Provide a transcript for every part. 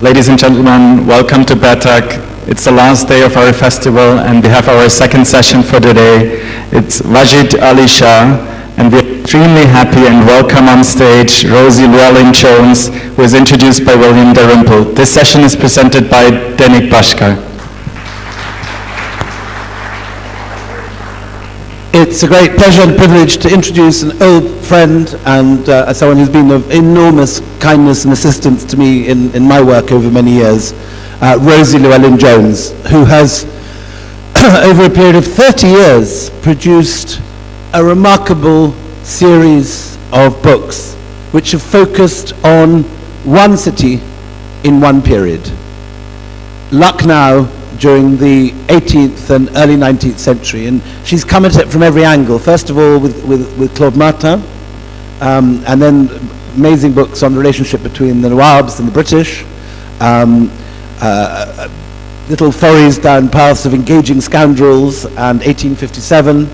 Ladies and gentlemen, welcome to Batak. It's the last day of our festival and we have our second session for today. It's Wajid Ali Shah, and we're extremely happy and welcome on stage Rosie Llewellyn Jones, who is introduced by William Dalrymple. This session is presented by Denik Bashkar. It's a great pleasure and privilege to introduce an old friend and someone who's been of enormous kindness and assistance to me in my work over many years, Rosie Llewellyn Jones, who has, over a period of 30 years, produced a remarkable series of books which have focused on one city in one period. Lucknow during the 18th and early 19th century, and she's come at it from every angle. First of all with Claude Martin, and then amazing books on the relationship between the Nawabs and the British, little forays down paths of engaging scoundrels and 1857,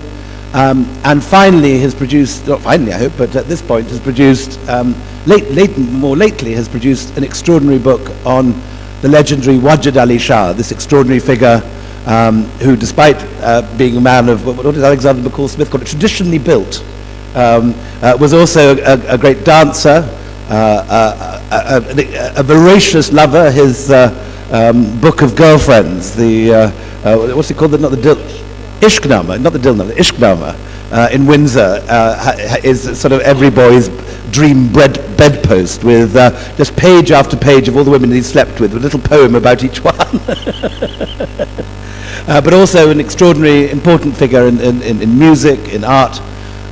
and finally has produced, not finally I hope, but at this point has produced, more lately has produced an extraordinary book on the legendary Wajid Ali Shah, this extraordinary figure who, despite being a man of, what did Alexander McCall Smith call it, traditionally built, was also a great dancer, a voracious lover. His book of girlfriends, the, what's it called, not the Ishqnama, not the Dilnama, the Ishqnama in Windsor is sort of every boy's dream bedpost with just page after page of all the women he slept with a little poem about each one. But also an extraordinary important figure in music, in art.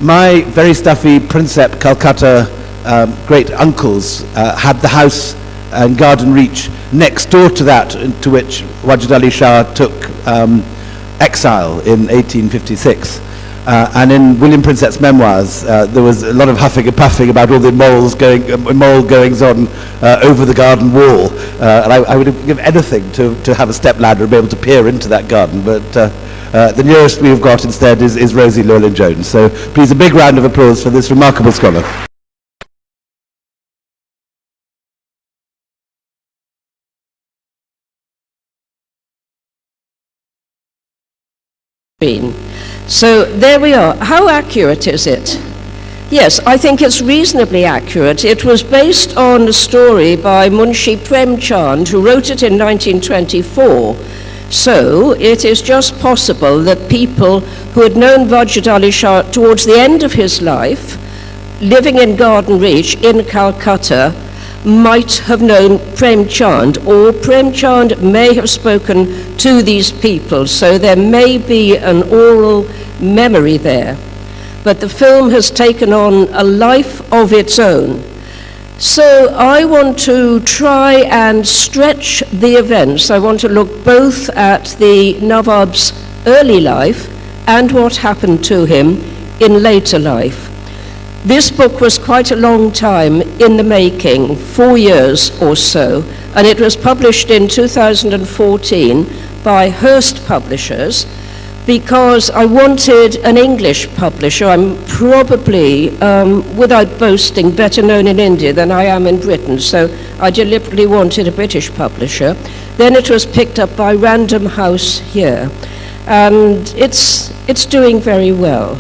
My very stuffy Princep Calcutta great uncles had the house and garden reach next door to that, into which Wajid Ali Shah took exile in 1856. And in William Princep's memoirs, there was a lot of huffing and puffing about all the immoral goings on over the garden wall. And I would give anything to have a stepladder and be able to peer into that garden. But the nearest we've got instead is Rosie Llewellyn Jones. So please, a big round of applause for this remarkable scholar. So there we are. How accurate is it? Yes, I think it's reasonably accurate. It was based on a story by Munshi Premchand, who wrote it in 1924. So it is just possible that people who had known Wajid Ali Shah towards the end of his life, living in Garden Reach in Calcutta, might have known Premchand, or Premchand may have spoken to these people, so there may be an oral memory there. But the film has taken on a life of its own. So I want to try and stretch the events. I want to look both at the Nawab's early life and what happened to him in later life. This book was quite a long time in the making, 4 years or so, and it was published in 2014 by Hearst Publishers because I wanted an English publisher. I'm probably, without boasting, better known in India than I am in Britain, so I deliberately wanted a British publisher. Then it was picked up by Random House here, and it's doing very well.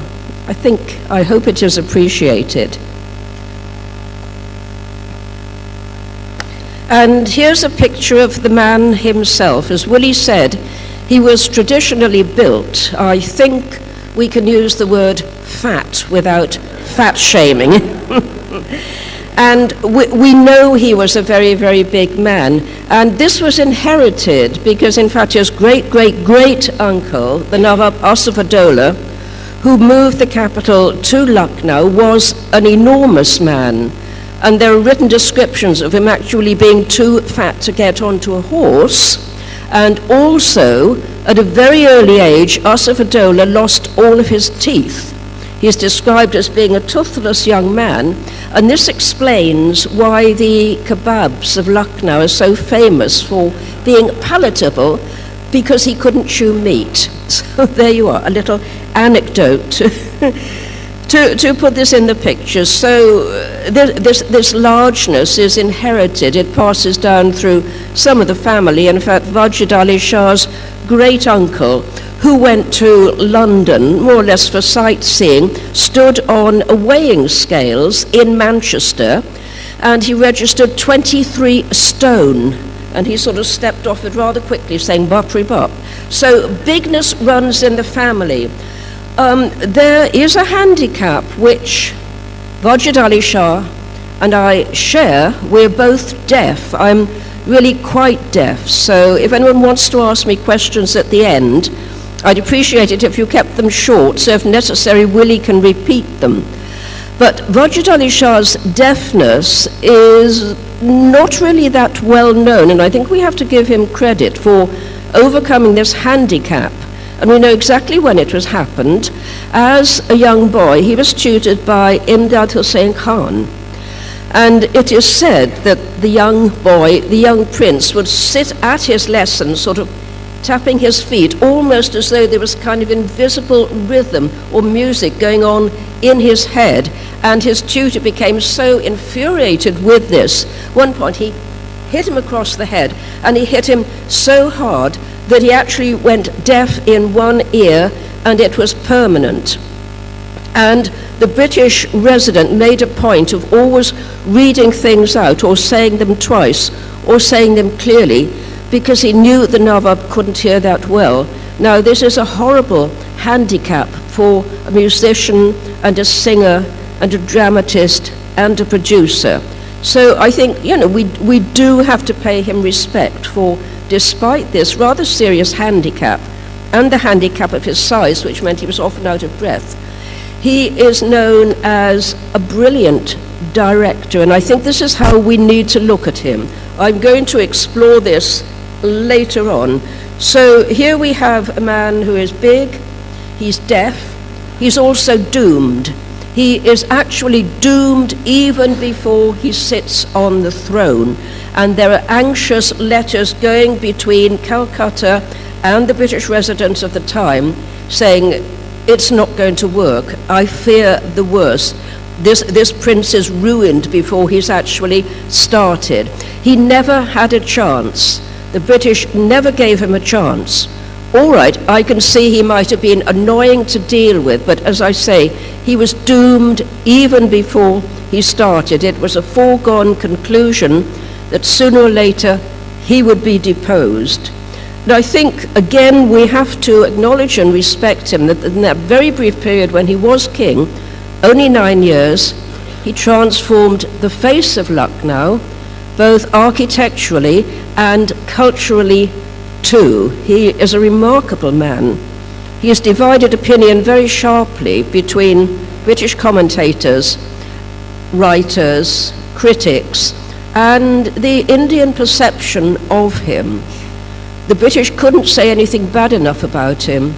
I hope it is appreciated. And here's a picture of the man himself. As Willie said, he was traditionally built. I think we can use the word fat without fat shaming. And we know he was a very, very big man. And this was inherited because, in fact, his great-great-great-uncle, the Nawab Asaf-ud-Daulah, who moved the capital to Lucknow, was an enormous man. And there are written descriptions of him actually being too fat to get onto a horse. And also, at a very early age, Asaf-ud-Daulah lost all of his teeth. He's described as being a toothless young man, and this explains why the kebabs of Lucknow are so famous for being palatable, because he couldn't chew meat. So there you are, a little anecdote to put this in the picture. So this largeness is inherited. It passes down through some of the family. In fact, Wajid Ali Shah's great uncle, who went to London more or less for sightseeing, stood on weighing scales in Manchester, and he registered 23 stone, and he sort of stepped off it rather quickly, saying "Bapri bap." So bigness runs in the family. There is a handicap which Wajid Ali Shah and I share. We're both deaf. I'm really quite deaf, so if anyone wants to ask me questions at the end, I'd appreciate it if you kept them short, so if necessary, Willie can repeat them. But Wajid Ali Shah's deafness is not really that well known, and I think we have to give him credit for overcoming this handicap. And we know exactly when it was happened. As a young boy, he was tutored by Imdad Hussain Khan. And it is said that the young boy, the young prince, would sit at his lesson, sort of tapping his feet, almost as though there was kind of invisible rhythm or music going on in his head. And his tutor became so infuriated with this. One point he hit him across the head, and he hit him so hard that he actually went deaf in one ear, and it was permanent. And the British resident made a point of always reading things out, or saying them twice, or saying them clearly, because he knew the Nawab couldn't hear that well. Now, this is a horrible handicap for a musician and a singer and a dramatist and a producer. So I think, we do have to pay him respect for, despite this rather serious handicap, and the handicap of his size, which meant he was often out of breath, he is known as a brilliant director, and I think this is how we need to look at him. I'm going to explore this later on. So here we have a man who is big, he's deaf, he's also doomed. He is actually doomed even before he sits on the throne. And there are anxious letters going between Calcutta and the British residents of the time saying, it's not going to work. I fear the worst. This prince is ruined before he's actually started. He never had a chance. The British never gave him a chance. All right, I can see he might have been annoying to deal with, but as I say, he was doomed even before he started. It was a foregone conclusion that sooner or later he would be deposed. And I think, again, we have to acknowledge and respect him that in that very brief period when he was king, only 9 years, he transformed the face of Lucknow, both architecturally and culturally too. He is a remarkable man. He has divided opinion very sharply between British commentators, writers, critics, and the Indian perception of him. The British couldn't say anything bad enough about him.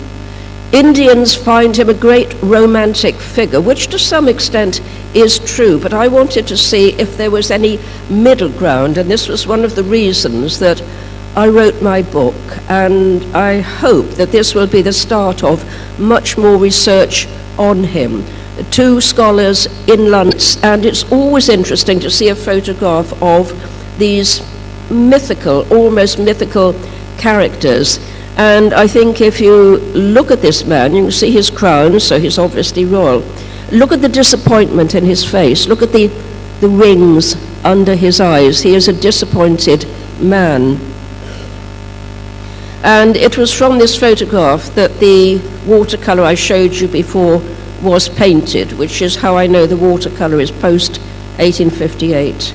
Indians find him a great romantic figure, which to some extent is true, but I wanted to see if there was any middle ground, and this was one of the reasons that I wrote my book, and I hope that this will be the start of much more research on him. Two scholars in London, and it's always interesting to see a photograph of these mythical, almost mythical characters. And I think if you look at this man, you can see his crown, so he's obviously royal. Look at the disappointment in his face. Look at the rings under his eyes. He is a disappointed man. And it was from this photograph that the watercolor I showed you before was painted, which is how I know the watercolor is post-1858.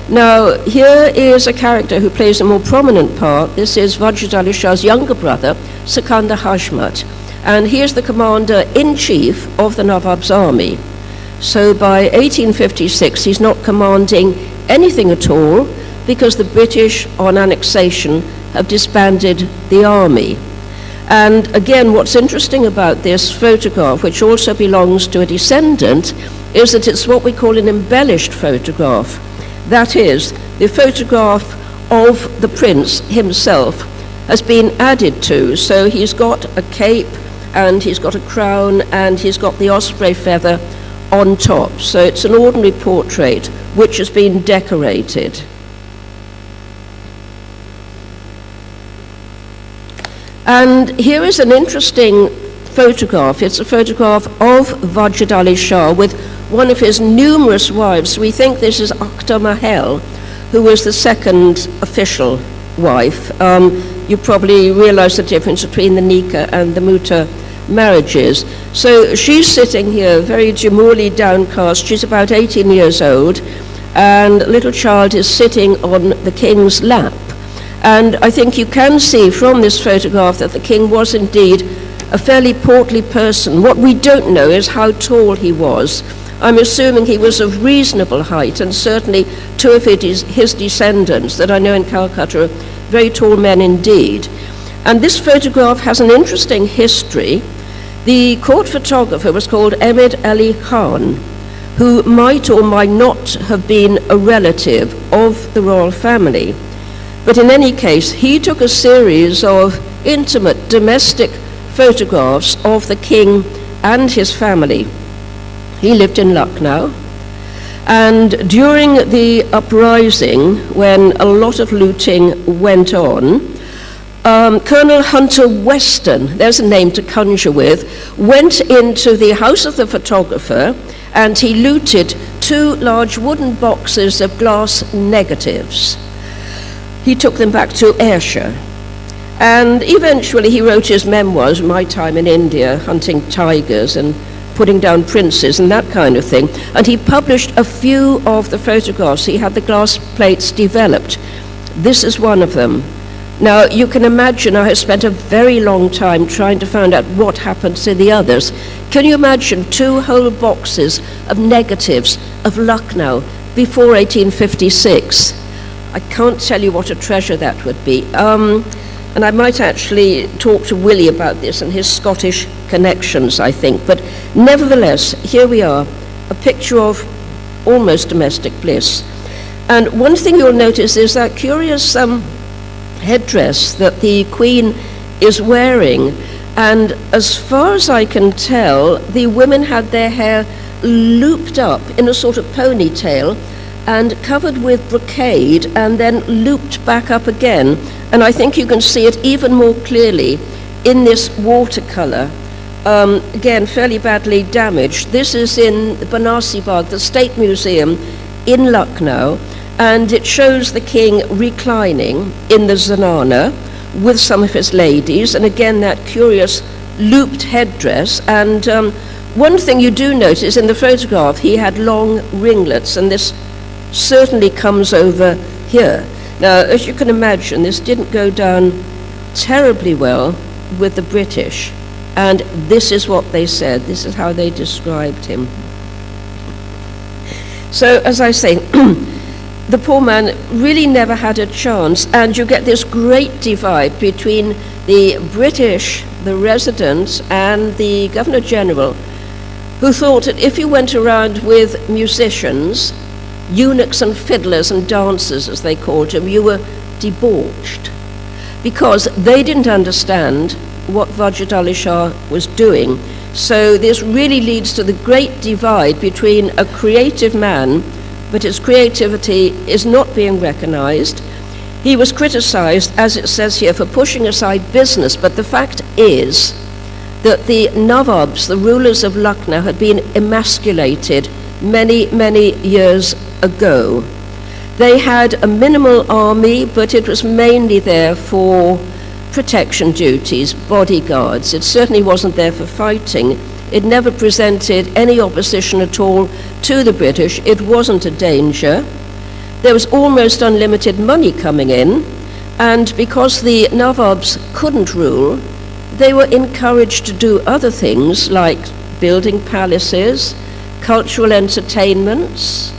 Now, here is a character who plays a more prominent part. This is Wajid Ali Shah's younger brother, Sikandar Hashmat, and he is the commander-in-chief of the Nawab's army. So by 1856, he's not commanding anything at all, because the British, on annexation, have disbanded the army. And again, what's interesting about this photograph, which also belongs to a descendant, is that it's what we call an embellished photograph. That is, the photograph of the prince himself has been added to. So he's got a cape, and he's got a crown, and he's got the osprey feather on top. So it's an ordinary portrait which has been decorated. And here is an interesting photograph. It's a photograph of Wajid Ali Shah with one of his numerous wives. We think this is Dr. Mahal, who was the second official wife. You probably realize the difference between the Nikah and the Muta marriages. So she's sitting here, very demurely downcast. She's about 18 years old, and the little child is sitting on the king's lap. And I think you can see from this photograph that the king was indeed a fairly portly person. What we don't know is how tall he was. I'm assuming he was of reasonable height, and certainly two of his descendants that I know in Calcutta are very tall men indeed. And this photograph has an interesting history. The court photographer was called Ahmed Ali Khan, who might or might not have been a relative of the royal family. But in any case, he took a series of intimate domestic photographs of the king and his family. He lived in Lucknow, and during the uprising, when a lot of looting went on, Colonel Hunter Weston, there's a name to conjure with, went into the house of the photographer and he looted 2 large wooden boxes of glass negatives. He took them back to Ayrshire, and eventually he wrote his memoirs, My Time in India, hunting tigers and putting down princes and that kind of thing, and he published a few of the photographs. He had the glass plates developed. This is one of them. Now, you can imagine I have spent a very long time trying to find out what happened to the others. Can you imagine 2 whole boxes of negatives of Lucknow before 1856? I can't tell you what a treasure that would be. And I might actually talk to Willie about this and his Scottish connections, I think. But nevertheless, here we are, a picture of almost domestic bliss. And one thing you'll notice is that curious headdress that the Queen is wearing. And as far as I can tell, the women had their hair looped up in a sort of ponytail and covered with brocade and then looped back up again. And I think you can see it even more clearly in this watercolor, again fairly badly damaged. This is in Banarsi Bagh, the State Museum in Lucknow, and it shows the king reclining in the zanana with some of his ladies, and again that curious looped headdress. And one thing you do notice in the photograph, he had long ringlets, and this certainly comes over here. Now, as you can imagine, this didn't go down terribly well with the British, and this is what they said. This is how they described him. So, as I say, the poor man really never had a chance, and you get this great divide between the British, the residents, and the Governor-General, who thought that if you went around with musicians, eunuchs and fiddlers and dancers, as they called them, you were debauched, because they didn't understand what Wajid Ali Shah was doing. So this really leads to the great divide between a creative man, but his creativity is not being recognized. He was criticized, as it says here, for pushing aside business, but the fact is that the Nawabs, the rulers of Lucknow, had been emasculated many, many years ago. They had a minimal army, but it was mainly there for protection duties, bodyguards. It certainly wasn't there for fighting. It never presented any opposition at all to the British. It wasn't a danger. There was almost unlimited money coming in, and because the Nawabs couldn't rule, they were encouraged to do other things like building palaces, cultural entertainments,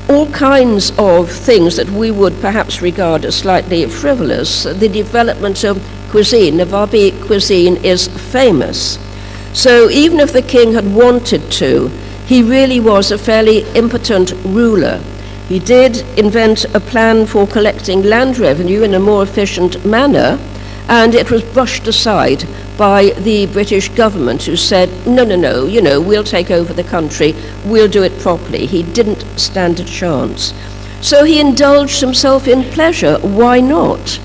all kinds of things that we would perhaps regard as slightly frivolous. The development of cuisine, Nawabi cuisine, is famous. So even if the king had wanted to, he really was a fairly impotent ruler. He did invent a plan for collecting land revenue in a more efficient manner, And it was brushed aside by the British government, who said, no, no, no, you know, we'll take over the country, we'll do it properly. He didn't stand a chance. So he indulged himself in pleasure. Why not?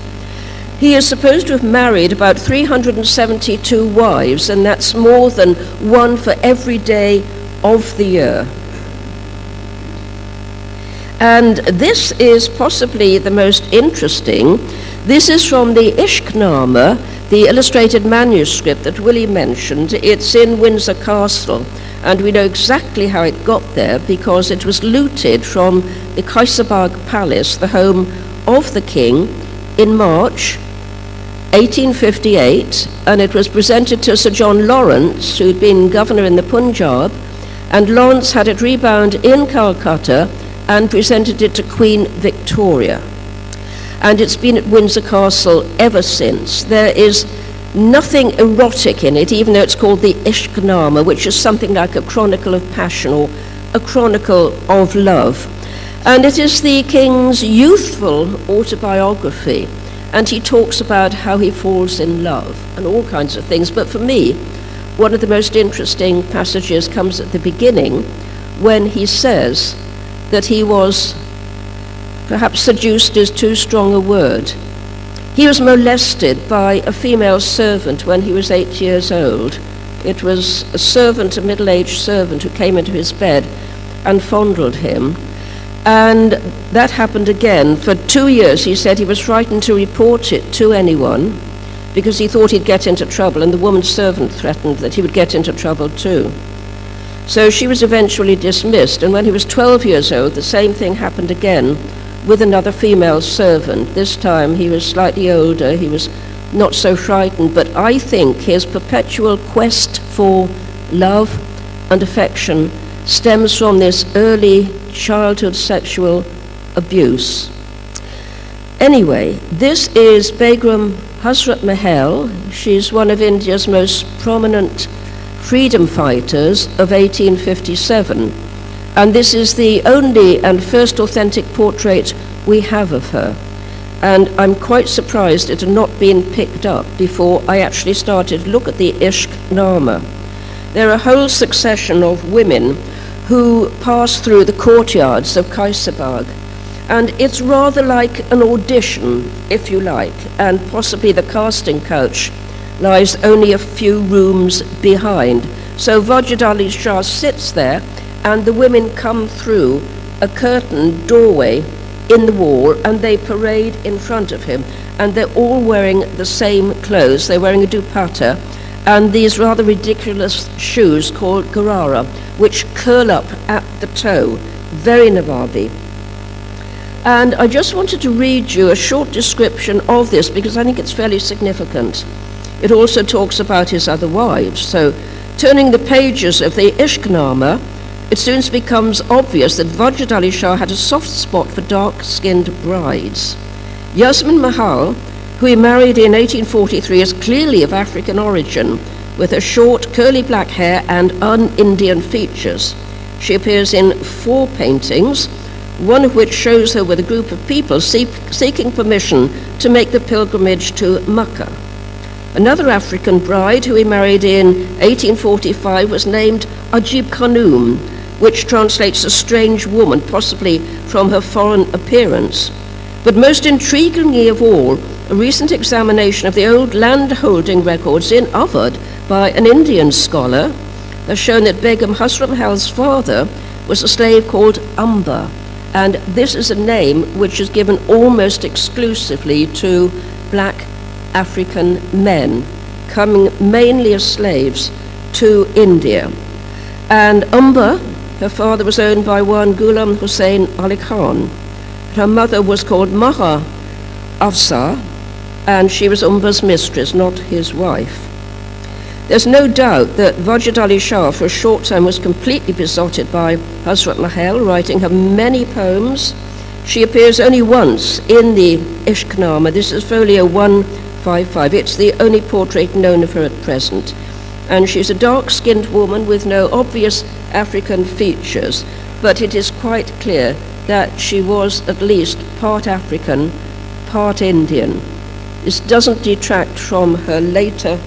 He is supposed to have married about 372 wives, and that's more than one for every day of the year. And this is possibly the most interesting. This is from the Ishqnama, the illustrated manuscript that Willie mentioned. It's in Windsor Castle, and we know exactly how it got there because it was looted from the Kaiserbagh Palace, the home of the king, in March 1858, and it was presented to Sir John Lawrence, who'd been governor in the Punjab, and Lawrence had it rebound in Calcutta and presented it to Queen Victoria. And it's been at Windsor Castle ever since. There is nothing erotic in it, even though it's called the Ishqnama, which is something like a chronicle of passion or a chronicle of love. And it is the king's youthful autobiography, and he talks about how he falls in love and all kinds of things. But for me, one of the most interesting passages comes at the beginning, when he says that he was, perhaps seduced is too strong a word, he was molested by a female servant when he was 8 years old. It was a servant, a middle-aged servant, who came into his bed and fondled him. And that happened again. For 2 years, he said he was frightened to report it to anyone because he thought he'd get into trouble, and the woman's servant threatened that he would get into trouble too. So she was eventually dismissed, and when he was 12 years old, the same thing happened again with another female servant. This time he was slightly older, he was not so frightened, but I think his perpetual quest for love and affection stems from this early childhood sexual abuse. Anyway, this is Pegram Hazrat Mahal. She's one of India's most prominent freedom fighters of 1857, and this is the only and first authentic portrait we have of her. And I'm quite surprised it had not been picked up before I actually started to look at the Ishqnama. There are a whole succession of women who pass through the courtyards of Kaiserbagh, and it's rather like an audition, if you like, and possibly the casting couch lies only a few rooms behind. So Wajid Ali Shah sits there, and the women come through a curtained doorway in the wall, and they parade in front of him, and they're all wearing the same clothes. They're wearing a dupatta and these rather ridiculous shoes called garara, which curl up at the toe, very Nawabi. And I just wanted to read you a short description of this because I think it's fairly significant. It also talks about his other wives. So, turning the pages of the Ishqnama, it soon becomes obvious that Wajid Ali Shah had a soft spot for dark-skinned brides. Josephine Mahal, who he married in 1843, is clearly of African origin, with her short, curly black hair and un-Indian features. She appears in 4 paintings, one of which shows her with a group of people seeking permission to make the pilgrimage to Mecca. Another African bride who he married in 1845 was named Ajib Khanum, which translates a strange woman, possibly from her foreign appearance. But most intriguingly of all, a recent examination of the old land-holding records in Awadh by an Indian scholar has shown that Begum Hazrat Mahal's father was a slave called Amba, and this is a name which is given almost exclusively to black African men, coming mainly as slaves to India. And Amba, her father was owned by one Ghulam Hussain Ali Khan. Her mother was called Maha Afza, and she was Umba's mistress, not his wife. There's no doubt that Wajid Ali Shah for a short time was completely besotted by Hazrat Mahal, writing her many poems. She appears only once in the Ishqnama. This is folio 155. It's the only portrait known of her at present. And she's a dark-skinned woman with no obvious African features, but it is quite clear that she was at least part African, part Indian. This doesn't detract from her later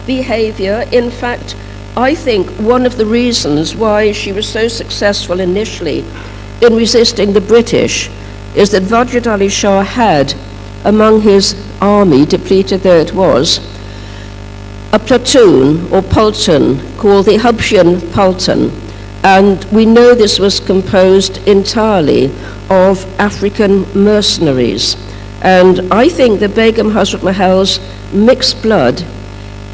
behavior. In fact, I think one of the reasons why she was so successful initially in resisting the British is that Wajid Ali Shah had, among his army, depleted though it was, a platoon or Pulton called the Hubshian Pulton, and we know this was composed entirely of African mercenaries. And I think that Begum Hazrat Mahal's mixed blood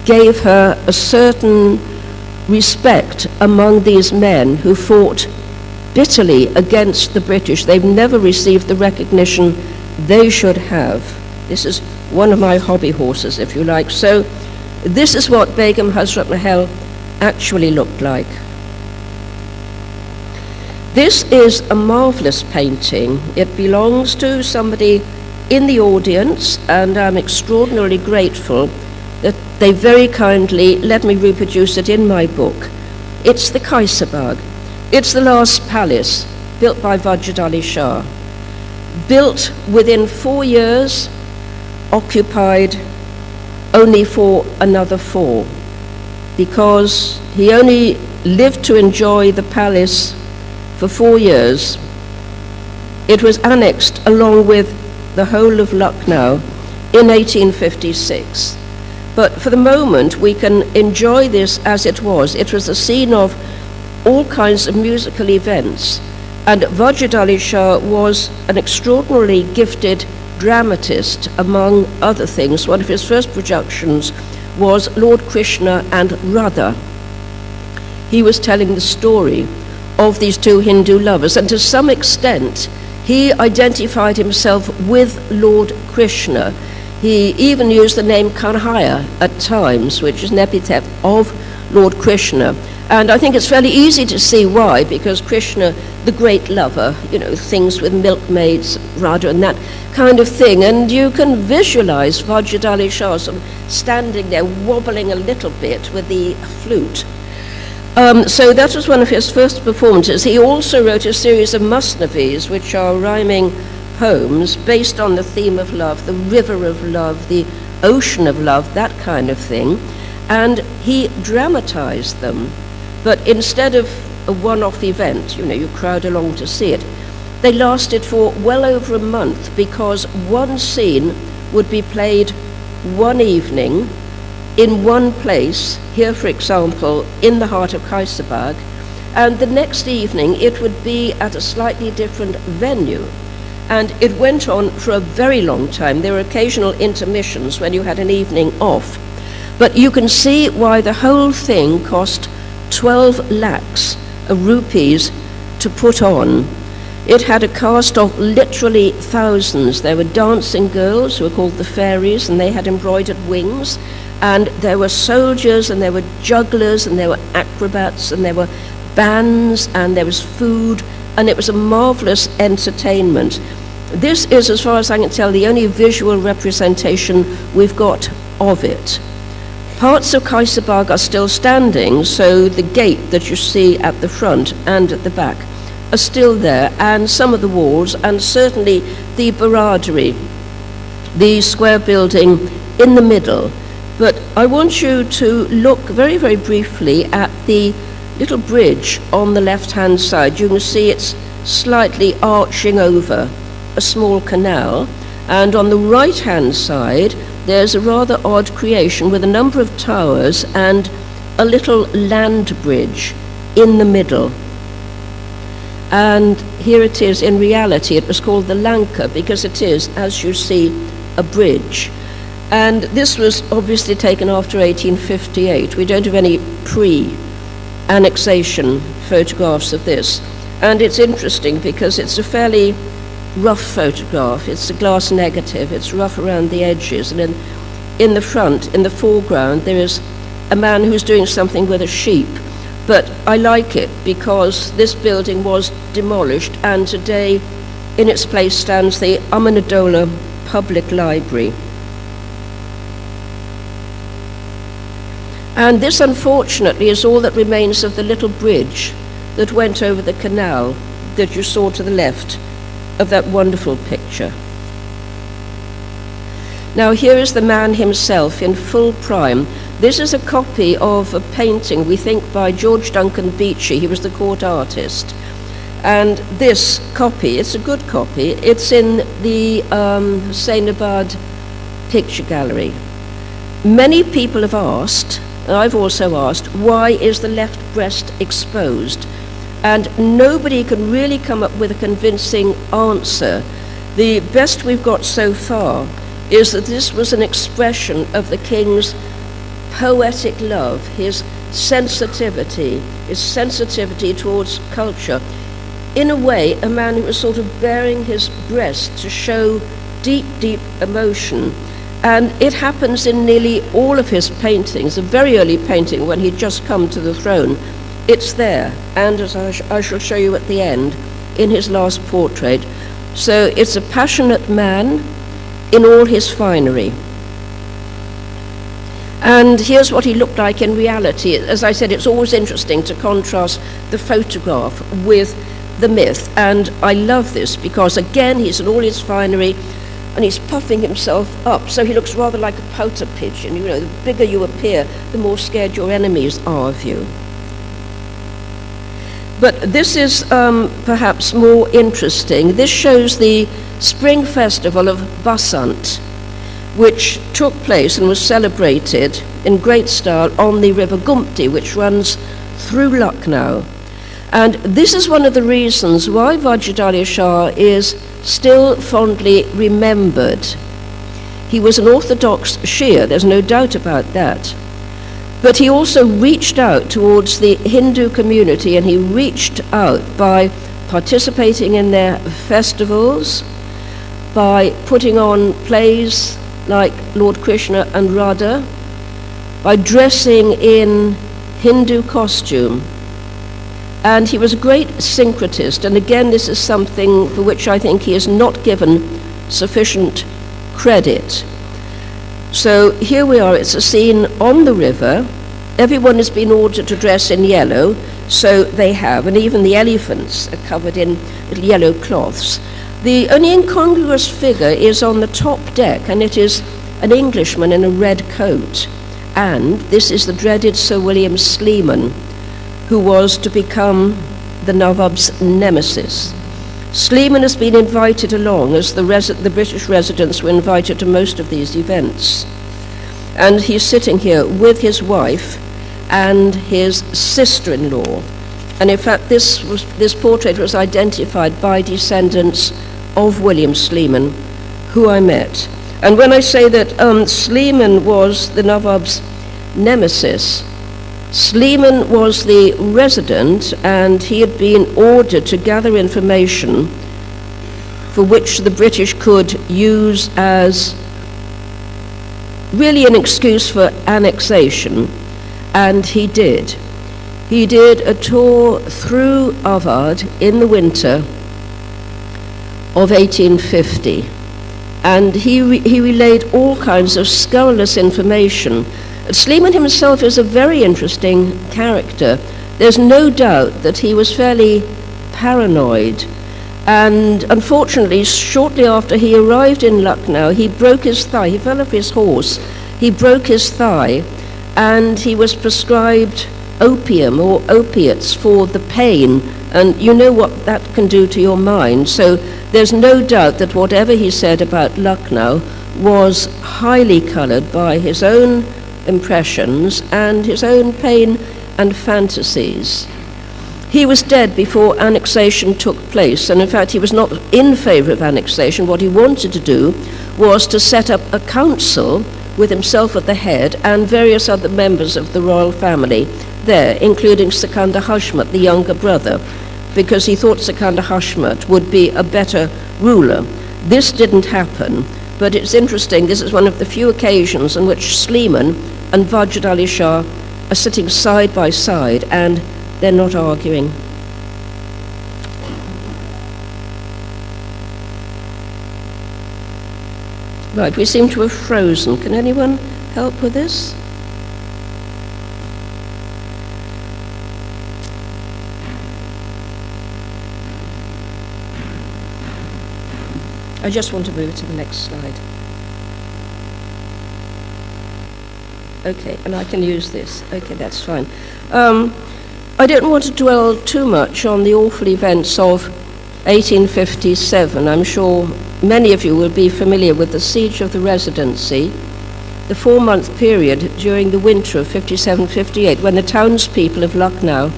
gave her a certain respect among these men who fought bitterly against the British. They've never received the recognition they should have. This is one of my hobby horses, if you like. So this is what Begum Hazrat Mahal actually looked like. This is a marvelous painting. It belongs to somebody in the audience, and I'm extraordinarily grateful that they very kindly let me reproduce it in my book. It's the Kaisabag. It's the last palace built by Wajid Ali Shah. Built within 4 years, occupied only for another 4, because he only lived to enjoy the palace for 4 years. It was annexed along with the whole of Lucknow in 1856. But for the moment, we can enjoy this as it was. It was a scene of all kinds of musical events. And Wajid Ali Shah was an extraordinarily gifted dramatist, among other things. One of his first productions was Lord Krishna and Radha. He was telling the story of these two Hindu lovers, and to some extent, he identified himself with Lord Krishna. He even used the name Kanhaya at times, which is an epithet of Lord Krishna. And I think it's fairly easy to see why, because Krishna, the great lover, you know, things with milkmaids, Radha, and that kind of thing. And you can visualize Wajid Ali Shah sort of standing there, wobbling a little bit with the flute. So that was one of his first performances. He also wrote a series of masnavis, which are rhyming poems based on the theme of love, the river of love, the ocean of love, that kind of thing. And he dramatized them. But instead of a one-off event, you know, you crowd along to see it, they lasted for well over a month, because one scene would be played one evening in one place, here for example, in the heart of Kaisabag, and the next evening it would be at a slightly different venue. And it went on for a very long time. There were occasional intermissions when you had an evening off. But you can see why the whole thing cost 12 lakhs of rupees to put on. It had a cast of literally thousands. There were dancing girls who were called the fairies, and they had embroidered wings. And there were soldiers, and there were jugglers, and there were acrobats, and there were bands, and there was food, and it was a marvelous entertainment. This is, as far as I can tell, the only visual representation we've got of it. Parts of Kaisabag are still standing, so the gate that you see at the front and at the back are still there, and some of the walls, and certainly the Baradari, the square building in the middle. But I want you to look very, very briefly at the little bridge on the left-hand side. You can see it's slightly arching over a small canal, and on the right-hand side there's a rather odd creation with a number of towers and a little land bridge in the middle. And here it is. In reality, it was called the Lanka because it is, as you see, a bridge. And this was obviously taken after 1858. We don't have any pre-annexation photographs of this. And it's interesting because it's a fairly rough photograph. It's a glass negative. It's rough around the edges. And in the front, in the foreground, there is a man who's doing something with a sheep. But I like it because this building was demolished, and today in its place stands the Amanadola Public Library. And this, unfortunately, is all that remains of the little bridge that went over the canal that you saw to the left of that wonderful picture. Now here is the man himself in full prime. This is a copy of a painting, we think, by George Duncan Beechey. He was the court artist. And this copy, it's a good copy, it's in the Zainabad Picture Gallery. Many people have asked, and I've also asked, why is the left breast exposed? And nobody can really come up with a convincing answer. The best we've got so far is that this was an expression of the king's poetic love, his sensitivity towards culture. In a way, a man who was sort of baring his breast to show deep, deep emotion. And it happens in nearly all of his paintings. A very early painting, when he'd just come to the throne, it's there, and as I shall show you at the end, in his last portrait. So it's a passionate man in all his finery. And here's what he looked like in reality. As I said, it's always interesting to contrast the photograph with the myth. And I love this because, again, he's in all his finery, and he's puffing himself up, so he looks rather like a pouter pigeon. You know, the bigger you appear, the more scared your enemies are of you. But this is perhaps more interesting. This shows the spring festival of Basant, which took place and was celebrated in great style on the river Gumti, which runs through Lucknow. And this is one of the reasons why Wajid Ali Shah is still fondly remembered. He was an orthodox Shia, there's no doubt about that. But he also reached out towards the Hindu community, and he reached out by participating in their festivals, by putting on plays like Lord Krishna and Radha, by dressing in Hindu costume. And he was a great syncretist, and again, this is something for which I think he is not given sufficient credit. So here we are, it's a scene on the river. Everyone has been ordered to dress in yellow, so they have, and even the elephants are covered in little yellow cloths. The only incongruous figure is on the top deck, and it is an Englishman in a red coat. And this is the dreaded Sir William Sleeman, who was to become the Nawab's nemesis. Sleeman has been invited along, as the British residents were invited to most of these events. And he's sitting here with his wife and his sister-in-law. And in fact, this portrait was identified by descendants of William Sleeman, who I met. And when I say that Sleeman was the Nawab's nemesis, Sleeman was the resident, and he had been ordered to gather information for which the British could use as really an excuse for annexation, and he did. He did a tour through Awadh in the winter of 1850, and he relayed all kinds of scurrilous information. Sleeman himself is a very interesting character. There's no doubt that he was fairly paranoid, and unfortunately, shortly after he arrived in Lucknow, he broke his thigh. He fell off his horse, he broke his thigh, and he was prescribed opium or opiates for the pain, and you know what that can do to your mind. So there's no doubt that whatever he said about Lucknow was highly colored by his own impressions and his own pain and fantasies. He was dead before annexation took place, and in fact he was not in favor of annexation. What he wanted to do was to set up a council with himself at the head and various other members of the royal family there, including Sikandar Hashmat, the younger brother, because he thought Sikandar Hashmat would be a better ruler. This didn't happen, but it's interesting, this is one of the few occasions in which Sleeman and Wajid Ali Shah are sitting side by side, and they're not arguing. Right, we seem to have frozen. Can anyone help with this? I just want to move to the next slide. Okay, and I can use this. Okay, that's fine. I don't want to dwell too much on the awful events of 1857. I'm sure many of you will be familiar with the siege of the Residency, the 4-month period during the winter of 57-58, when the townspeople of Lucknow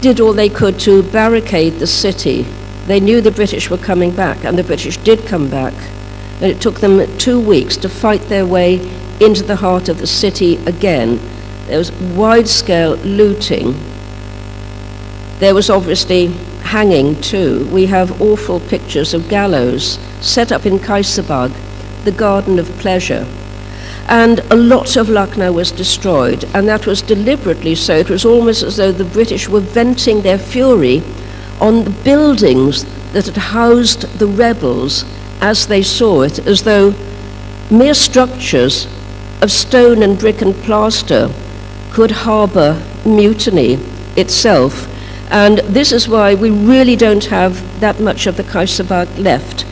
did all they could to barricade the city. They knew the British were coming back, and the British did come back. And it took them 2 weeks to fight their way into the heart of the city again. There was wide-scale looting. There was obviously hanging too. We have awful pictures of gallows set up in Kaisabag, the Garden of Pleasure. And a lot of Lucknow was destroyed, and that was deliberately so. It was almost as though the British were venting their fury on the buildings that had housed the rebels as they saw it, as though mere structures of stone and brick and plaster could harbour mutiny itself. And this is why we really don't have that much of the Kaisabag left.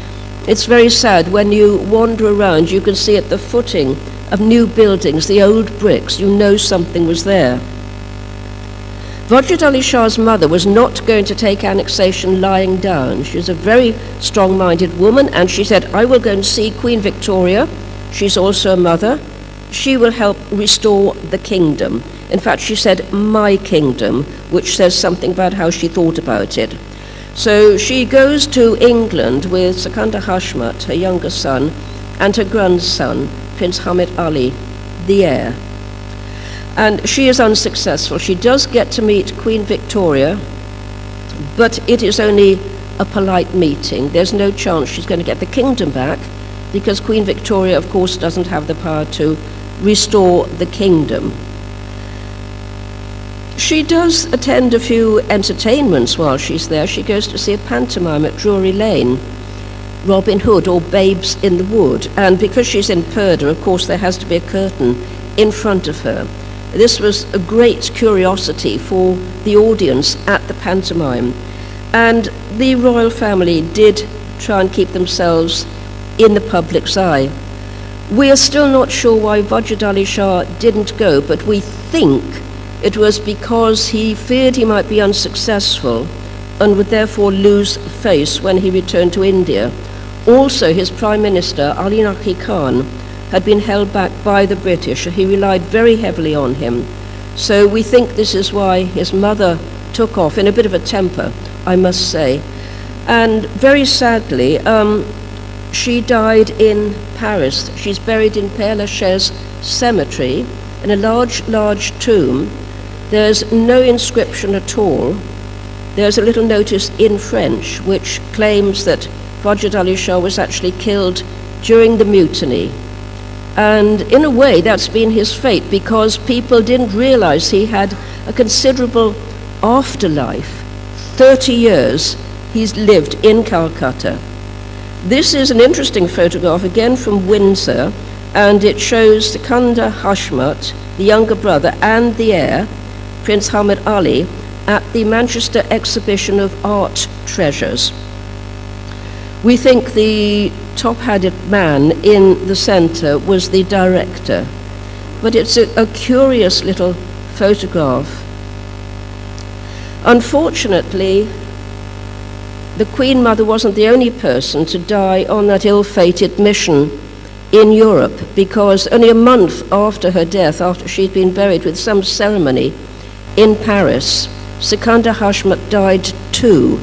It's very sad. When you wander around, you can see at the footing of new buildings, the old bricks, you know something was there. Wajid Ali Shah's mother was not going to take annexation lying down. She was a very strong-minded woman, and she said, I will go and see Queen Victoria. She's also a mother. She will help restore the kingdom. In fact, she said, my kingdom, which says something about how she thought about it. So she goes to England with Sikandar Hashmat, her younger son, and her grandson, Prince Hamid Ali, the heir. And she is unsuccessful. She does get to meet Queen Victoria, but it is only a polite meeting. There's no chance she's going to get the kingdom back, because Queen Victoria, of course, doesn't have the power to restore the kingdom. She does attend a few entertainments while she's there. She goes to see a pantomime at Drury Lane, Robin Hood, or Babes in the Wood. And because she's in Purdah, of course, there has to be a curtain in front of her. This was a great curiosity for the audience at the pantomime. And the royal family did try and keep themselves in the public's eye. We are still not sure why Wajid Ali Shah didn't go, but we think it was because he feared he might be unsuccessful and would therefore lose face when he returned to India. Also, his Prime Minister, Ali Naqi Khan, had been held back by the British. He relied very heavily on him. So we think this is why his mother took off in a bit of a temper, I must say. And very sadly, she died in Paris. She's buried in Père Lachaise Cemetery in a large tomb. There's no inscription at all. There's a little notice in French which claims that Wajid Ali Shah was actually killed during the mutiny. And in a way, that's been his fate, because people didn't realize he had a considerable afterlife. 30 years he's lived in Calcutta. This is an interesting photograph, again from Windsor, and it shows Sikandar Hashmat, the younger brother, and the heir, Prince Hamid Ali, at the Manchester exhibition of art treasures. We think the top-hatted man in the centre was the director, but it's a curious little photograph. Unfortunately, the Queen Mother wasn't the only person to die on that ill-fated mission in Europe, because only a month after her death, after she'd been buried with some ceremony in Paris, Sikandar Hashmat died too.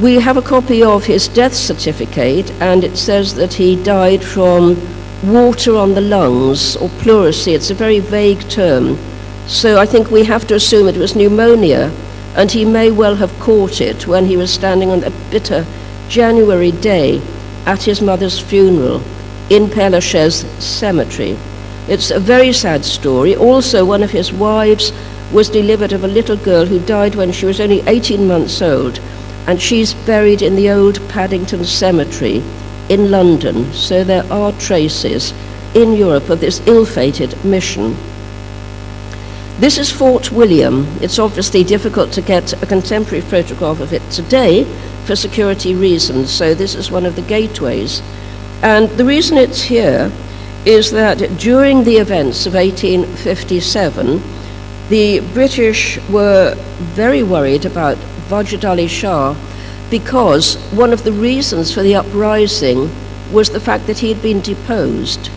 We have a copy of his death certificate, and it says that he died from water on the lungs, or pleurisy. It's a very vague term. So I think we have to assume it was pneumonia, and he may well have caught it when he was standing on a bitter January day at his mother's funeral in Père Lachaise Cemetery. It's a very sad story. Also, one of his wives was delivered of a little girl who died when she was only 18 months old, and she's buried in the old Paddington Cemetery in London. So there are traces in Europe of this ill-fated mission. This is Fort William. It's obviously difficult to get a contemporary photograph of it today for security reasons, so this is one of the gateways. And the reason it's here is that during the events of 1857, the British were very worried about Wajid Ali Shah because one of the reasons for the uprising was the fact that he had been deposed.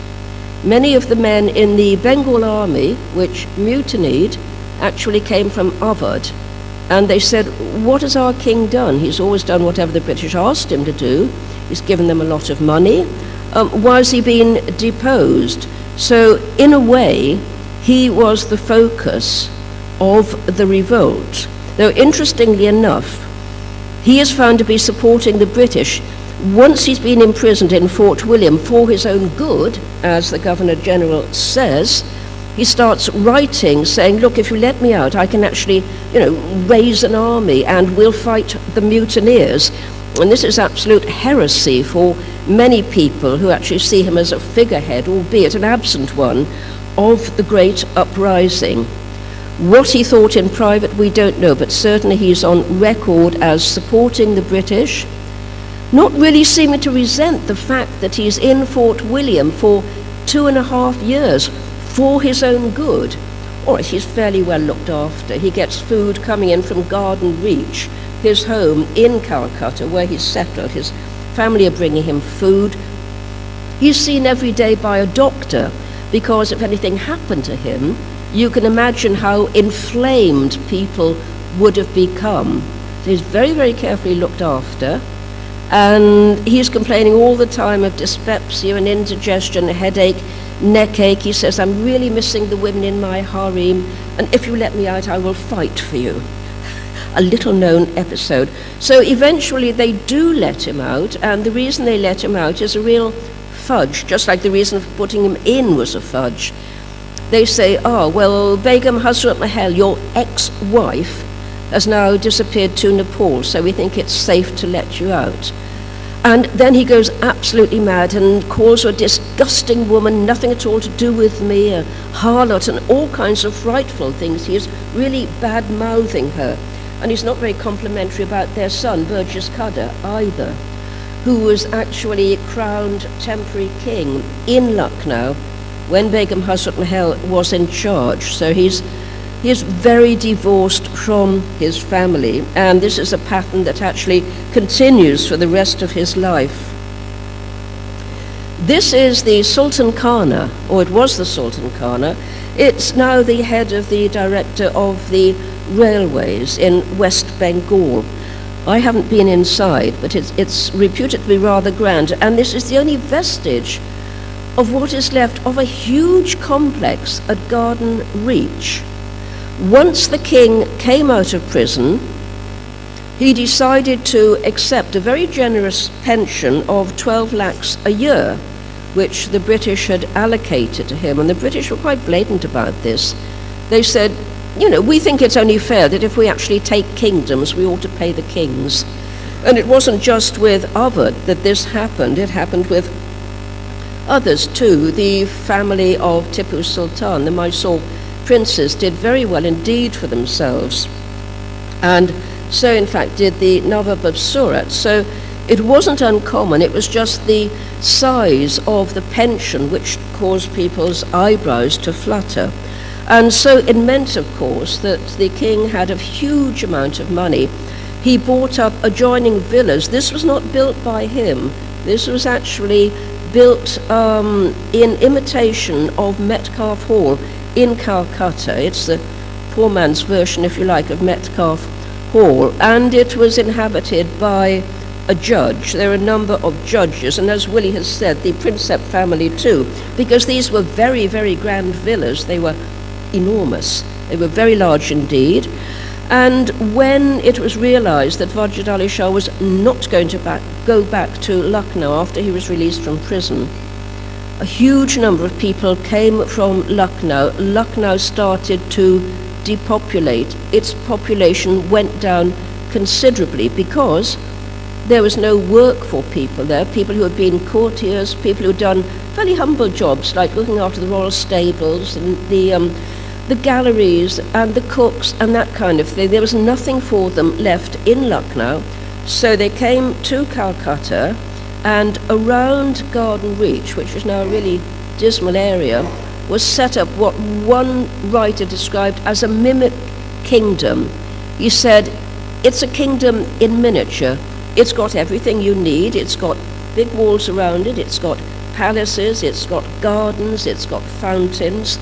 Many of the men in the Bengal army, which mutinied, actually came from Awadh. And they said, what has our king done? He's always done whatever the British asked him to do. He's given them a lot of money. Why has he been deposed? So, in a way, he was the focus of the revolt. Though, interestingly enough, he is found to be supporting the British. Once he's been imprisoned in Fort William for his own good, as the Governor-General says, he starts writing, saying, look, if you let me out, I can actually, raise an army and we'll fight the mutineers. And this is absolute heresy for many people who actually see him as a figurehead, albeit an absent one, of the great uprising. What he thought in private, we don't know, but certainly he's on record as supporting the British, not really seeming to resent the fact that he's in Fort William for 2.5 years for his own good. All right, he's fairly well looked after. He gets food coming in from Garden Reach, his home in Calcutta, where he's settled. His family are bringing him food. He's seen every day by a doctor, because if anything happened to him, you can imagine how inflamed people would have become. So he's very, very carefully looked after. And he's complaining all the time of dyspepsia and indigestion, a headache, neck ache. He says, I'm really missing the women in my harem, and if you let me out, I will fight for you. A little known episode. So eventually they do let him out, and the reason they let him out is a real fudge, just like the reason for putting him in was a fudge. They say, well, Begum Hazrat Mahal, your ex-wife, has now disappeared to Nepal, so we think it's safe to let you out. And then he goes absolutely mad and calls her a disgusting woman, nothing at all to do with me, a harlot, and all kinds of frightful things. He is really bad-mouthing her. And he's not very complimentary about their son, Burgess Khadr, either, who was actually crowned temporary king in Lucknow when Begum Hazrat Mahal was in charge. So he is very divorced from his family, and this is a pattern that actually continues for the rest of his life. This is the Sultan Khana, or it was the Sultan Khana. It's now the head of the director of the railways in West Bengal. I haven't been inside, but it's reputed to be rather grand, and this is the only vestige of what is left of a huge complex at Garden Reach. Once the king came out of prison, he decided to accept a very generous pension of 12 lakhs a year, which the British had allocated to him, and the British were quite blatant about this. They said, we think it's only fair that if we actually take kingdoms, we ought to pay the kings. And it wasn't just with Awadh that this happened, it happened with others too. The family of Tipu Sultan, the Mysore princes, did very well indeed for themselves. And so in fact did the Nawab of Surat. So it wasn't uncommon, it was just the size of the pension which caused people's eyebrows to flutter. And so it meant, of course, that the king had a huge amount of money. He bought up adjoining villas. This was not built by him. This was actually built in imitation of Metcalfe Hall in Calcutta. It's the poor man's version, if you like, of Metcalfe Hall. And it was inhabited by a judge. There are a number of judges, and as Willie has said, the Prinsep family too, because these were very, very grand villas. They were enormous. They were very large indeed. And when it was realized that Wajid Ali Shah was not going to go back to Lucknow after he was released from prison, a huge number of people came from Lucknow. Lucknow started to depopulate. Its population went down considerably because there was no work for people there. People who had been courtiers, people who had done fairly humble jobs like looking after the royal stables and the galleries and the cooks and that kind of thing. There was nothing for them left in Lucknow, so they came to Calcutta, and around Garden Reach, which is now a really dismal area, was set up what one writer described as a mimic kingdom. He said, it's a kingdom in miniature. It's got everything you need. It's got big walls around it. It's got palaces. It's got gardens. It's got fountains.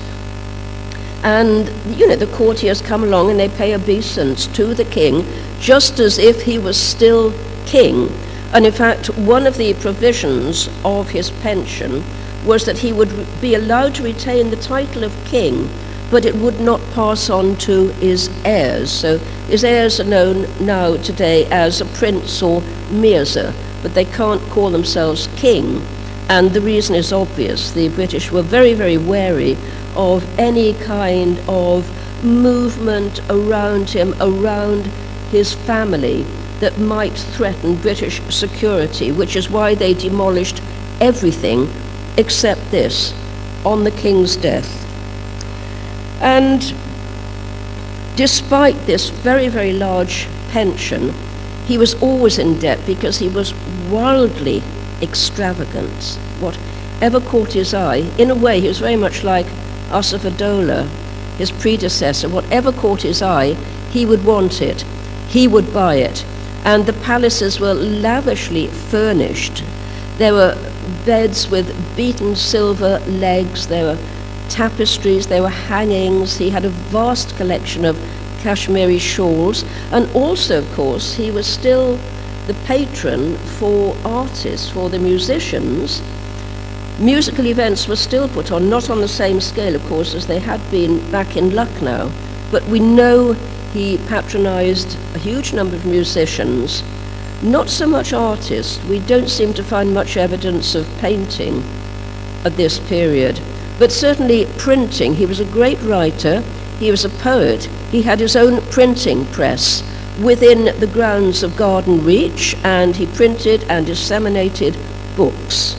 And, you know, the courtiers come along and they pay obeisance to the king, just as if he was still king. And in fact, one of the provisions of his pension was that he would be allowed to retain the title of king, but it would not pass on to his heirs. So his heirs are known now today as a prince or mirza, but they can't call themselves king. And the reason is obvious. The British were very, very wary of any kind of movement around him, around his family, that might threaten British security, which is why they demolished everything except this, on the king's death. And despite this very, very large pension, he was always in debt because he was wildly extravagant. Whatever caught his eye, in a way he was very much like Awadh, his predecessor. Whatever caught his eye, he would want it, he would buy it. And the palaces were lavishly furnished. There were beds with beaten silver legs, there were tapestries, there were hangings. He had a vast collection of Kashmiri shawls, and also, of course, he was still the patron for artists, for the musicians. Musical events were still put on, not on the same scale, of course, as they had been back in Lucknow, but we know he patronized a huge number of musicians. Not so much artists. We don't seem to find much evidence of painting at this period, but certainly printing. He was a great writer. He was a poet. He had his own printing press within the grounds of Garden Reach, and he printed and disseminated books.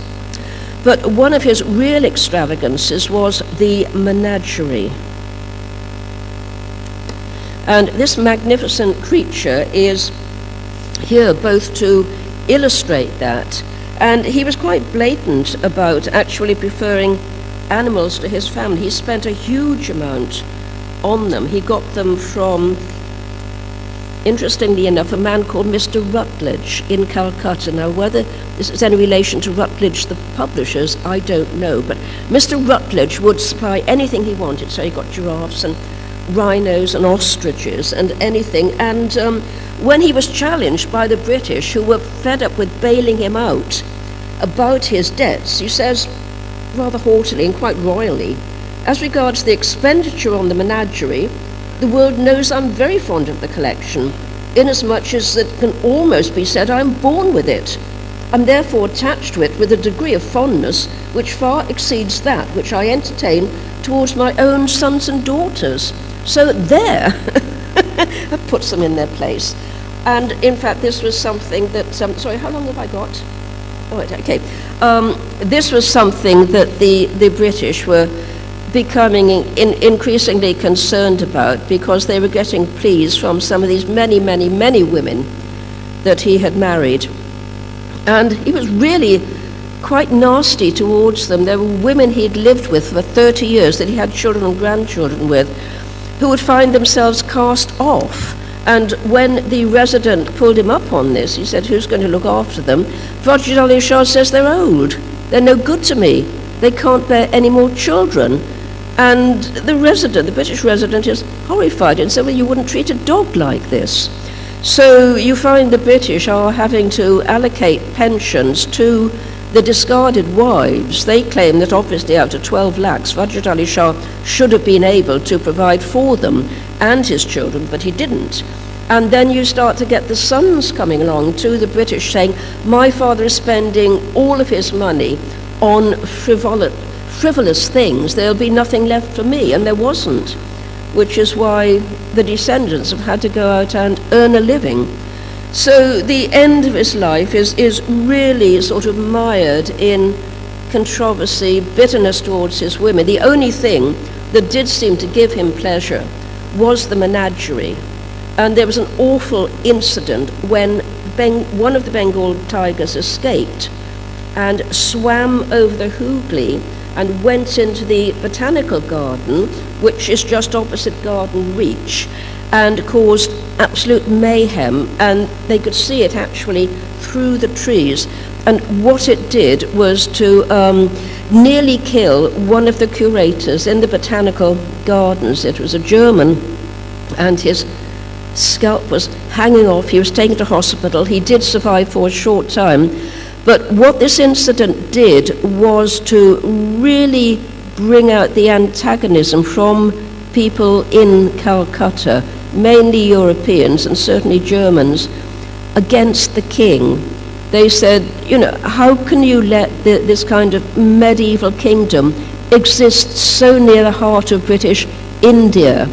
But one of his real extravagances was the menagerie. And this magnificent creature is here both to illustrate that, and he was quite blatant about actually preferring animals to his family. He spent a huge amount on them. He got them from, interestingly enough, a man called Mr. Rutledge in Calcutta. Now, whether this is any relation to Rutledge, the publishers, I don't know, but Mr. Rutledge would supply anything he wanted. So he got giraffes and rhinos and ostriches and anything. And when he was challenged by the British, who were fed up with bailing him out about his debts, he says, rather haughtily and quite royally, as regards the expenditure on the menagerie, the world knows I'm very fond of the collection, inasmuch as it can almost be said I'm born with it. I'm therefore attached to it with a degree of fondness which far exceeds that which I entertain towards my own sons and daughters. So there, that puts them in their place. And in fact, this was something that, sorry, how long have I got? Oh, okay. This was something that the British were becoming increasingly concerned about, because they were getting pleas from some of these many, many, many women that he had married. And he was really quite nasty towards them. There were women he'd lived with for 30 years, that he had children and grandchildren with, who would find themselves cast off. And when the resident pulled him up on this, he said, who's going to look after them? Wajid Ali Shah says, they're old. They're no good to me. They can't bear any more children. And the resident, the British resident, is horrified and said, well, you wouldn't treat a dog like this. So you find the British are having to allocate pensions to the discarded wives. They claim that obviously out of 12 lakhs, Wajid Ali Shah should have been able to provide for them and his children, but he didn't. And then you start to get the sons coming along to the British saying, my father is spending all of his money on frivolous things. There'll be nothing left for me. And there wasn't, which is why the descendants have had to go out and earn a living. So the end of his life is really sort of mired in controversy, bitterness towards his women. The only thing that did seem to give him pleasure was the menagerie. And there was an awful incident when one of the Bengal tigers escaped and swam over the Hooghly and went into the botanical garden, which is just opposite Garden Reach, and caused absolute mayhem, and they could see it actually through the trees. And what it did was to nearly kill one of the curators in the botanical gardens. It was a German, and his scalp was hanging off. He was taken to hospital. He did survive for a short time. But what this incident did was to really bring out the antagonism from people in Calcutta, mainly Europeans and certainly Germans, against the king. They said, you know, how can you let this kind of medieval kingdom exist so near the heart of British India?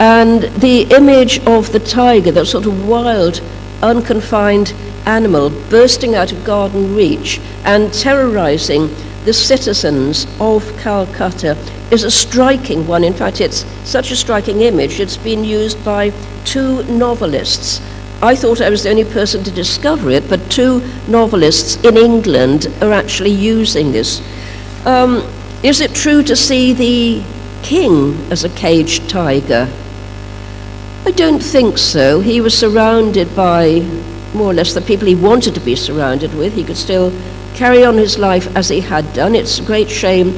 And the image of the tiger, that sort of wild, unconfined animal bursting out of Garden Reach and terrorizing the citizens of Calcutta, is a striking one. In fact, it's such a striking image, it's been used by 2 novelists. I thought I was the only person to discover it, but 2 novelists in England are actually using this. Is it true to see the king as a caged tiger? I don't think so. He was surrounded by more or less the people he wanted to be surrounded with. He could still carry on his life as he had done. It's a great shame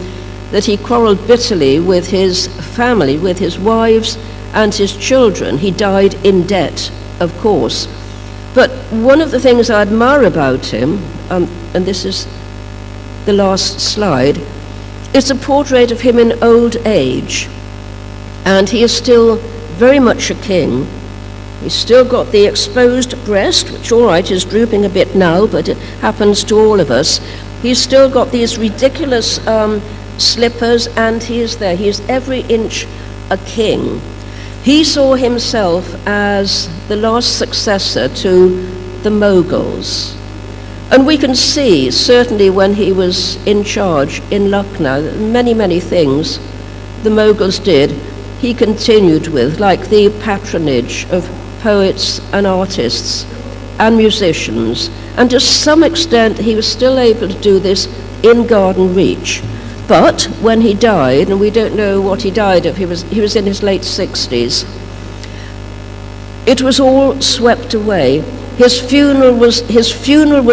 that he quarreled bitterly with his family, with his wives and his children. He died in debt, of course. But one of the things I admire about him, and this is the last slide, is a portrait of him in old age. And he is still very much a king. He's still got the exposed breast, which all right is drooping a bit now, but it happens to all of us. He's still got these ridiculous slippers, and he is there. He is every inch a king. He saw himself as the last successor to the Mughals. And we can see, certainly when he was in charge in Lucknow, many, many things the Mughals did, he continued with, like the patronage of poets and artists and musicians. And to some extent, he was still able to do this in Garden Reach. But when he died, and we don't know what he died of, he was in his late 60s, it was all swept away. His funeral was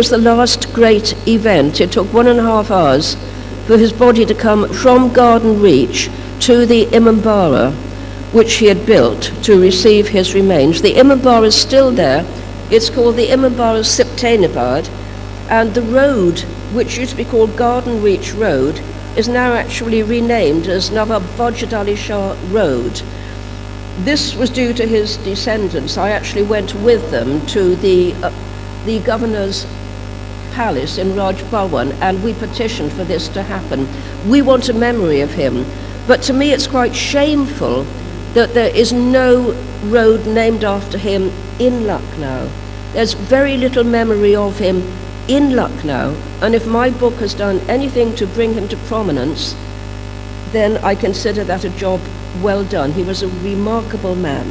the last great event. It took 1.5 hours for his body to come from Garden Reach to the Imambara, which he had built to receive his remains. The Imambara is still there. It's called the Imambara Siptainabad, and the road, which used to be called Garden Reach Road, is now actually renamed as Nawab Wajid Ali Shah Road. This was due to his descendants. I actually went with them to the governor's palace in Raj Bhawan, and we petitioned for this to happen. We want a memory of him. But to me it's quite shameful that there is no road named after him in Lucknow. There's very little memory of him in Lucknow, and if my book has done anything to bring him to prominence, then I consider that a job well done. He was a remarkable man.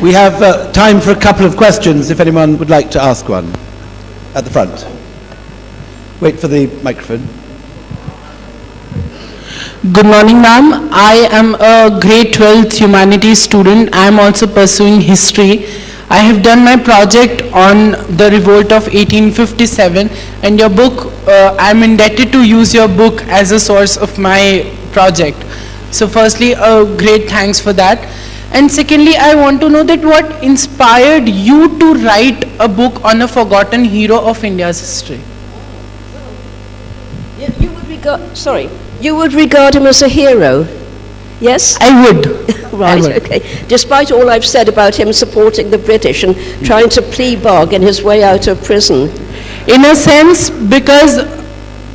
We have time for a couple of questions, if anyone would like to ask one. At the front. Wait for the microphone. Good morning, ma'am. I am a grade 12th humanities student. I am also pursuing history. I have done my project on the revolt of 1857, and your book, I am indebted to use your book as a source of my project. So firstly, a great thanks for that. And secondly, I want to know that what inspired you to write a book on a forgotten hero of India's history? You would regard him as a hero, yes? I would. Right, I would. okay. Despite all I've said about him supporting the British and trying to plea bargain his way out of prison. In a sense, because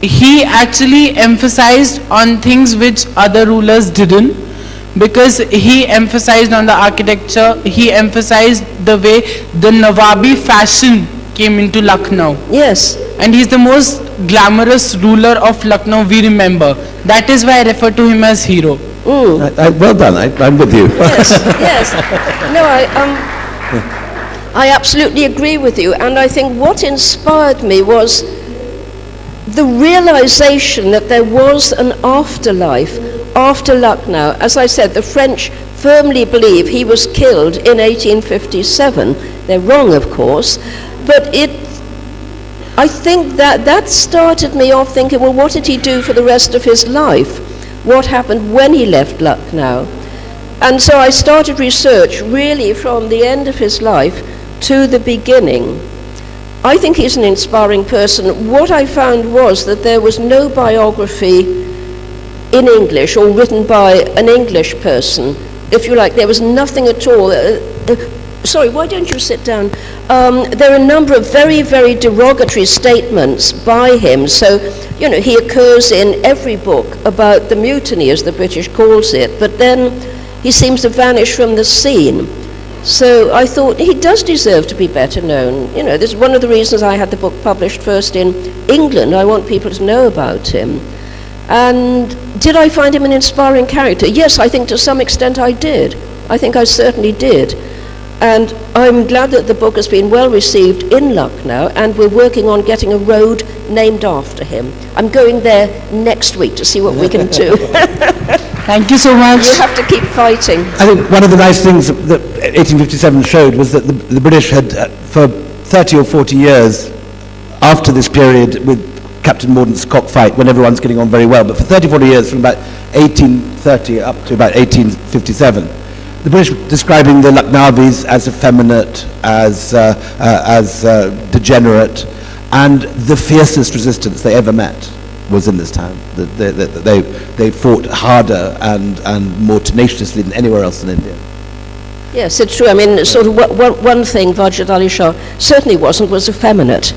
he actually emphasized on things which other rulers didn't, because he emphasized on the architecture, he emphasized the way the Nawabi fashion came into Lucknow. Yes. And he's the most glamorous ruler of Lucknow we remember. That is why I refer to him as hero. Well done, I'm with you. Yes, yes. No, I absolutely agree with you, and I think what inspired me was the realization that there was an afterlife after Lucknow. As I said, the French firmly believe he was killed in 1857. They're wrong, of course, but I think that started me off thinking, well, what did he do for the rest of his life? What happened when he left Lucknow? And so I started research really from the end of his life to the beginning. I think he's an inspiring person. What I found was that there was no biography in English or written by an English person, if you like. There was nothing at all. Sorry, why don't you sit down? There are a number of very, very derogatory statements by him. So, you know, he occurs in every book about the mutiny, as the British calls it, but then he seems to vanish from the scene. So I thought he does deserve to be better known. You know, this is one of the reasons I had the book published first in England. I want people to know about him. And did I find him an inspiring character? Yes, I think to some extent I did. I think I certainly did. And I'm glad that the book has been well received in Lucknow, and we're working on getting a road named after him. I'm going there next week to see what we can do. Thank you so much. You have to keep fighting. I think one of the nice things that 1857 showed was that the British had, for 30 or 40 years after this period with Captain Mordaunt's cockfight, when everyone's getting on very well, but for 30, 40 years, from about 1830 up to about 1857, the British were describing the Lucknowis as effeminate, as degenerate, and the fiercest resistance they ever met was in this town. They fought harder and more tenaciously than anywhere else in India. Yes, it's true. I mean, sort of one thing Wajid Ali Shah certainly wasn't was effeminate.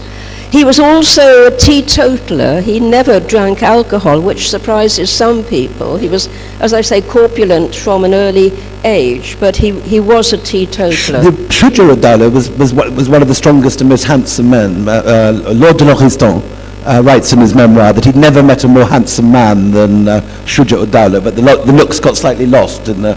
He was also a teetotaler. He never drank alcohol, which surprises some people. He was, as I say, corpulent from an early age, but he was a teetotaler. Shuja Oudh was one of the strongest and most handsome men. Lord de Lauriston writes in his memoir that he'd never met a more handsome man than Shuja Oudh, but the looks got slightly lost in the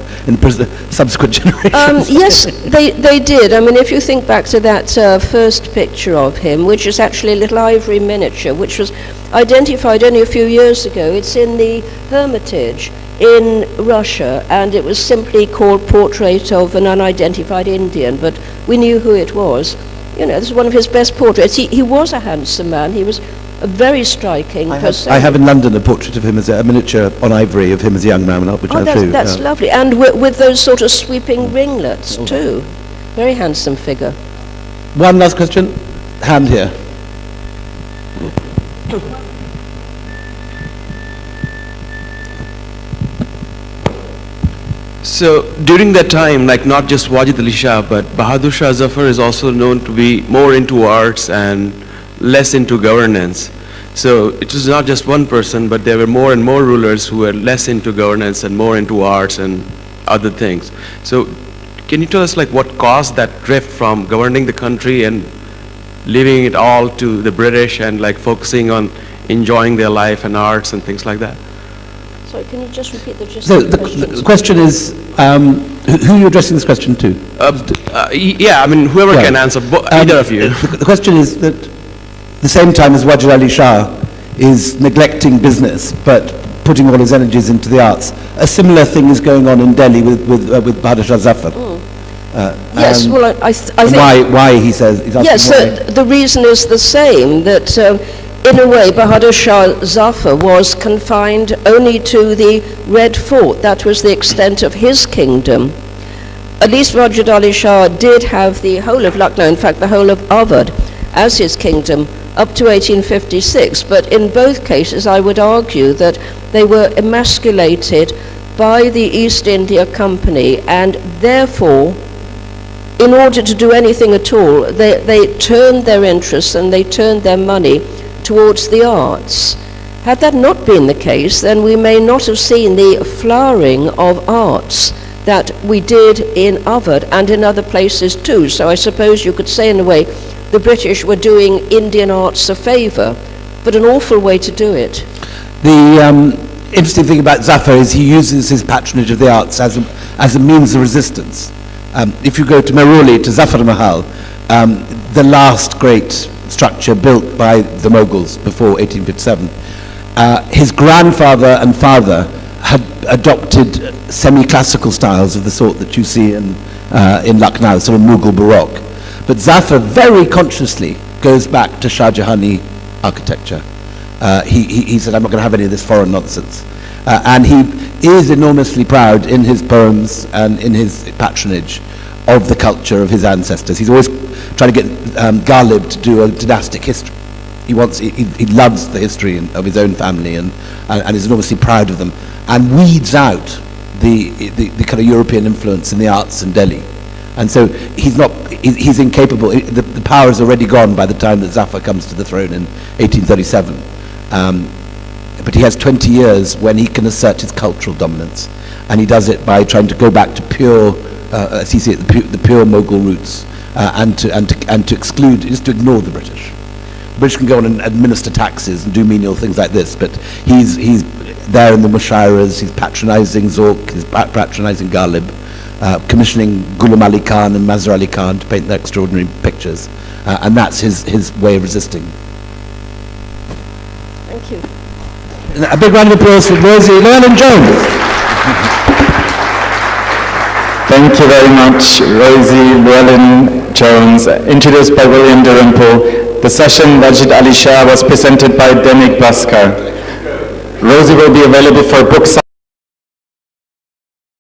subsequent generations. Yes, they did. I mean, if you think back to that first picture of him, which is actually a little ivory miniature, which was identified only a few years ago. It's in the Hermitage in Russia, and it was simply called Portrait of an Unidentified Indian, but we knew who it was. You know, this is one of his best portraits. He was a handsome man. He was a very striking person. I have in London a portrait of him as a miniature on ivory of him as a young man, which I'll show you. That's lovely. And with those sort of sweeping ringlets, too. Very handsome figure. One last question. Hand here. So during that time, like not just Wajid Ali Shah, but Bahadur Shah Zafar is also known to be more into arts and less into governance. So it was not just one person, but there were more and more rulers who were less into governance and more into arts and other things. So can you tell us like what caused that drift from governing the country and leaving it all to the British and like focusing on enjoying their life and arts and things like that? Sorry, can you just repeat the gist So of the question? the question is, who are you addressing this question to? Yeah, I mean, whoever can answer, either of you. The question is that the same time as Wajid Ali Shah is neglecting business, but putting all his energies into the arts, a similar thing is going on in Delhi with Bahadur Shah Zafar. Yes, well, I think... Why he says... He's asking Yes, why. the reason is the same, that in a way Bahadur Shah Zafar was confined only to the Red Fort. That was the extent of his kingdom. At least Wajid Ali Shah did have the whole of Lucknow, in fact the whole of Awadh, as his kingdom up to 1856. But in both cases I would argue that they were emasculated by the East India Company, and therefore in order to do anything at all, they turned their interests and they turned their money towards the arts. Had that not been the case, then we may not have seen the flowering of arts that we did in Awadh and in other places too. So I suppose you could say in a way the British were doing Indian arts a favour, but an awful way to do it. The interesting thing about Zafar is he uses his patronage of the arts as a means of resistance. If you go to Meruli, to Zafar Mahal, the last great structure built by the Mughals before 1857, his grandfather and father had adopted semi-classical styles of the sort that you see in Lucknow, sort of Mughal Baroque. But Zafar very consciously goes back to Shah Jahani architecture. He said, I'm not going to have any of this foreign nonsense. And he is enormously proud in his poems and in his patronage of the culture of his ancestors. He's always trying to get Ghalib to do a dynastic history. He loves the history of his own family and is enormously proud of them, and weeds out the kind of European influence in the arts in Delhi. And so he's incapable. The power is already gone by the time that Zafar comes to the throne in 1837. But he has 20 years when he can assert his cultural dominance, and he does it by trying to go back to pure, as he sees it, the pure Mughal roots, and to exclude, just to ignore the British. The British can go on and administer taxes and do menial things like this, but he's there in the Mushairas. He's patronising Zork, he's patronising Ghalib, commissioning Ghulam Ali Khan and Mazhar Ali Khan to paint their extraordinary pictures, and that's his way of resisting. Thank you. A big round of applause for Rosie Llewellyn Jones. Thank you very much, Rosie Llewellyn Jones, introduced by William Dalrymple. The session, Wajid Ali Shah, was presented by Denik Bhaskar. Rosie will be available for book